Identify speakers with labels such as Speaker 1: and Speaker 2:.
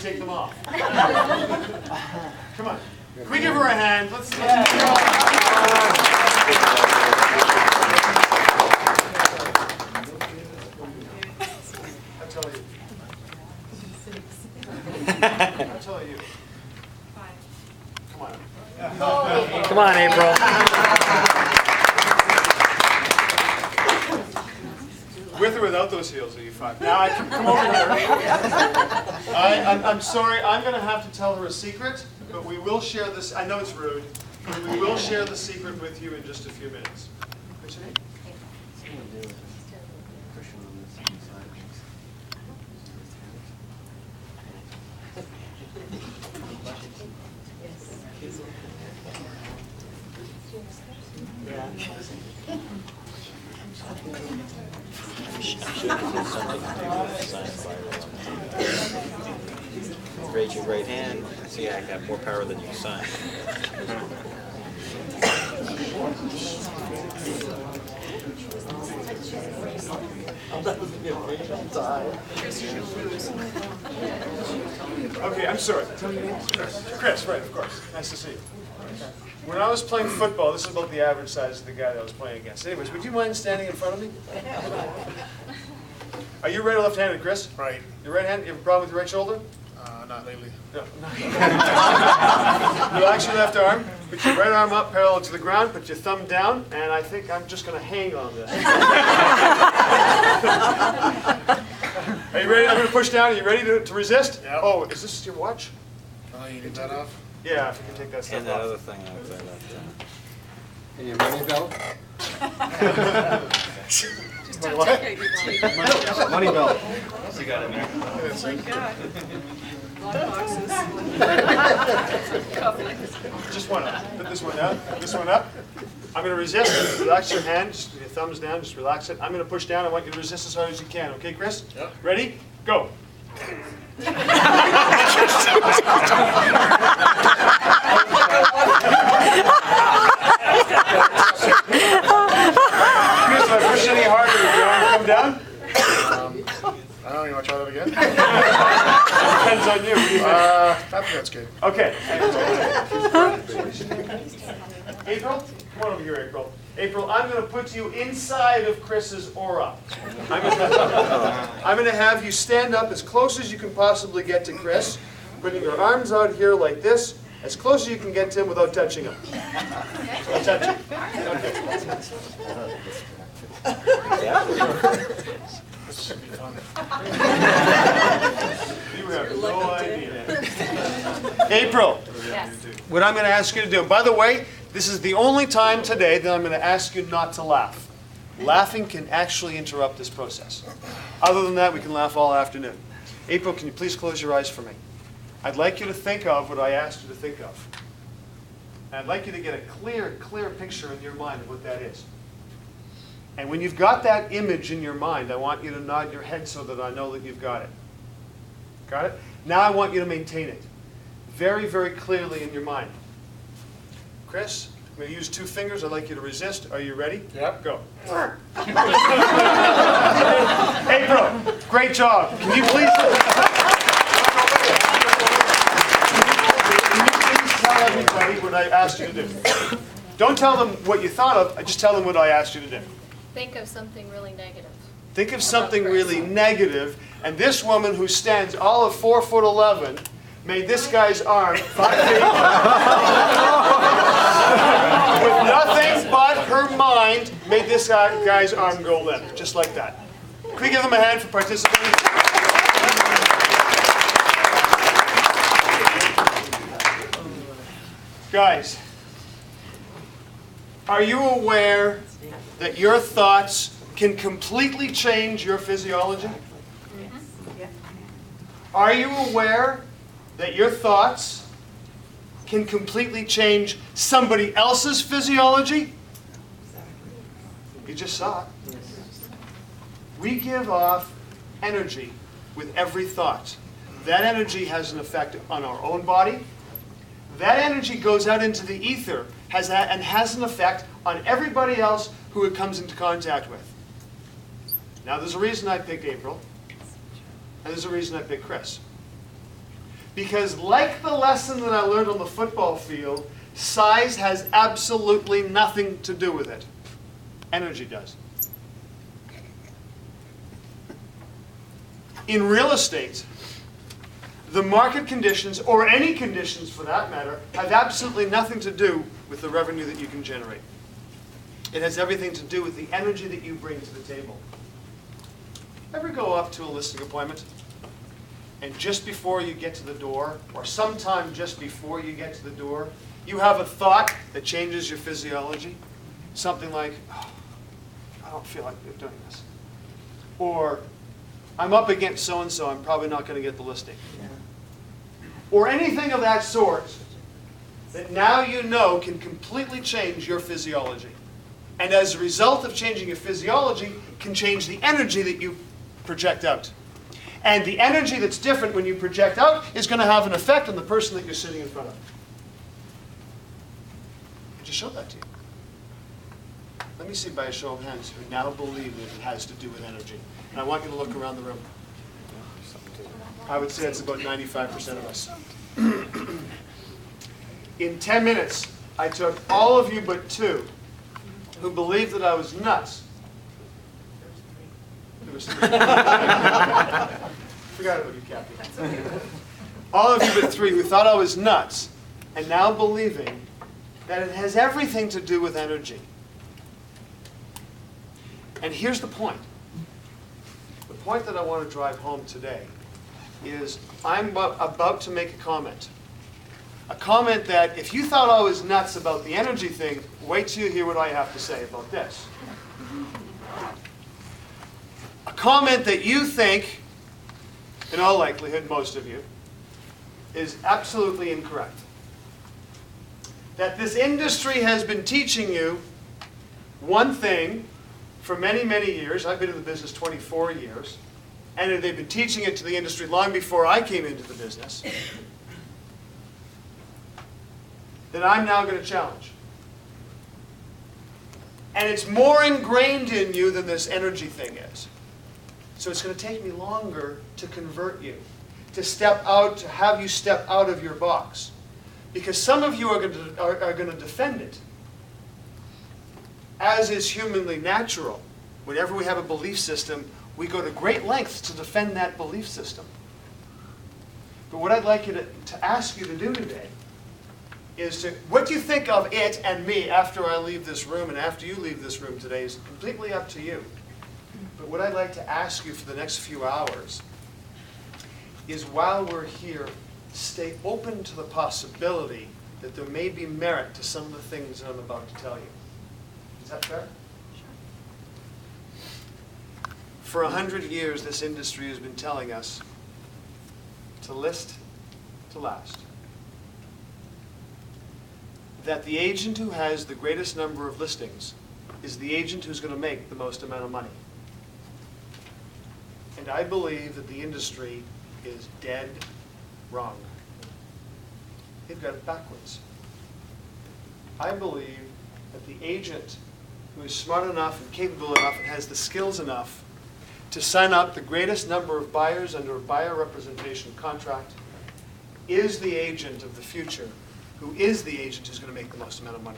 Speaker 1: take them off. Come on. Can we give her a hand? Let's I'll tell you. Come on.
Speaker 2: Come on, April.
Speaker 1: With or without those heels, are you fine? Now I can come over here. I'm sorry, I'm going to have to tell her a secret, but we will share this. I know it's rude, but we will share the secret with you in just a few minutes. What's your name?
Speaker 3: Raise your right hand. See, I got more power than you sign.
Speaker 1: Okay, I'm sorry. Tell me your name. Chris, right, of course. Nice to see you. When I was playing football, this is about the average size of the guy that I was playing against. Anyways, would you mind standing in front of me? Are you right or left-handed, Chris?
Speaker 4: Right.
Speaker 1: You're right-handed? You have a problem with your right shoulder?
Speaker 4: Not lately.
Speaker 1: No. Relax your left arm. Put your right arm up parallel to the ground. Put your thumb down. And I think I'm just going to hang on this. Are you ready? I'm going to push down. Are you ready to resist?
Speaker 4: Yep.
Speaker 1: Oh, is this your watch?
Speaker 4: Oh, you need that off?
Speaker 1: Yeah, if you can take that stuff
Speaker 3: And that
Speaker 1: off.
Speaker 3: other thing out there left.
Speaker 5: And your money belt? Money belt.
Speaker 3: What's you got in there?
Speaker 4: Oh my God.
Speaker 1: Just one up. Put this one down. Put this one up. I'm going to resist. Relax your hand. Just your thumbs down. Just relax it. I'm going to push down. I want you to resist as hard as you can. Okay, Chris?
Speaker 4: Yep.
Speaker 1: Ready? Go. Chris, if I push any harder, does your arm come down?
Speaker 4: I don't even want to try that again.
Speaker 1: Depends on you. What do you think?
Speaker 4: I think that's good.
Speaker 1: Okay. April? Come on over here, April. April, I'm going to put you inside of Chris's aura. I'm going to have you stand up as close as you can possibly get to Chris, putting your arms out here like this, as close as you can get to him without touching him. Without touching. Okay.
Speaker 4: This should be fun.
Speaker 1: You have no idea. April, what I'm going to ask you to do, by the way, this is the only time today that I'm going to ask you not to laugh. Laughing can actually interrupt this process. Other than that, we can laugh all afternoon. April, can you please close your eyes for me? I'd like you to think of what I asked you to think of. And I'd like you to get a clear picture in your mind of what that is. And when you've got that image in your mind, I want you to nod your head so that I know that you've got it. Got it? Now I want you to maintain it very, very clearly in your mind. Chris, I'm going to use 2 fingers. I'd like you to resist. Are you ready?
Speaker 4: Yep.
Speaker 1: Go. April, great job. Can you please tell everybody what I asked you to do? Don't tell them what you thought of. Just tell them what I asked you to do.
Speaker 6: Think of something really negative.
Speaker 1: Think of something really negative, and this woman who stands all of 4'11" made this guy's arm 5 feet with nothing but her mind made this guy's arm go limp, just like that. Can we give them a hand for participating? Guys, are you aware that your thoughts can completely change your physiology? Are you aware that your thoughts can completely change somebody else's physiology? You just saw it. We give off energy with every thought. That energy has an effect on our own body. That energy goes out into the ether and has an effect on everybody else who it comes into contact with. Now, there's a reason I picked April, and there's a reason I picked Chris. Because like the lesson that I learned on the football field, size has absolutely nothing to do with it. Energy does. In real estate, the market conditions, or any conditions for that matter, have absolutely nothing to do with the revenue that you can generate. It has everything to do with the energy that you bring to the table. Ever go up to a listing appointment, and just before you get to the door, or sometime just before you get to the door, you have a thought that changes your physiology? Something like, oh, I don't feel like doing this. Or, I'm up against so-and-so, I'm probably not going to get the listing. Or anything of that sort that now you know can completely change your physiology. And as a result of changing your physiology, can change the energy that you project out. And the energy that's different when you project out is going to have an effect on the person that you're sitting in front of. I just showed that to you. Let me see by a show of hands who now believe that it has to do with energy. And I want you to look around the room. I would say it's about 95% of us. In 10 minutes, I took all of you but two who believed that I was nuts. There was three. Forgot about you, Kathy. All of you but three who thought I was nuts, and now believing that it has everything to do with energy. And here's the point. The point that I want to drive home today is I'm about to make a comment. A comment that if you thought I was nuts about the energy thing, wait till you hear what I have to say about this. A comment that you think, in all likelihood, most of you, is absolutely incorrect. That this industry has been teaching you one thing for many, many years. I've been in the business 24 years. And they've been teaching it to the industry long before I came into the business. That I'm now going to challenge. And it's more ingrained in you than this energy thing is. So it's going to take me longer to convert you, to step out, to have you step out of your box. Because some of you are going to defend it, as is humanly natural. Whenever we have a belief system, we go to great lengths to defend that belief system. But what I'd like you to ask you to do today is to, what do you think of it and me after I leave this room and after you leave this room today is completely up to you. But what I'd like to ask you for the next few hours is, while we're here, stay open to the possibility that there may be merit to some of the things that I'm about to tell you. Is that fair? For 100 years, this industry has been telling us to list to last. That the agent who has the greatest number of listings is the agent who's going to make the most amount of money. And I believe that the industry is dead wrong. They've got it backwards. I believe that the agent who is smart enough and capable enough and has the skills enough to sign up the greatest number of buyers under a buyer representation contract is the agent of the future, who is the agent who's going to make the most amount of money.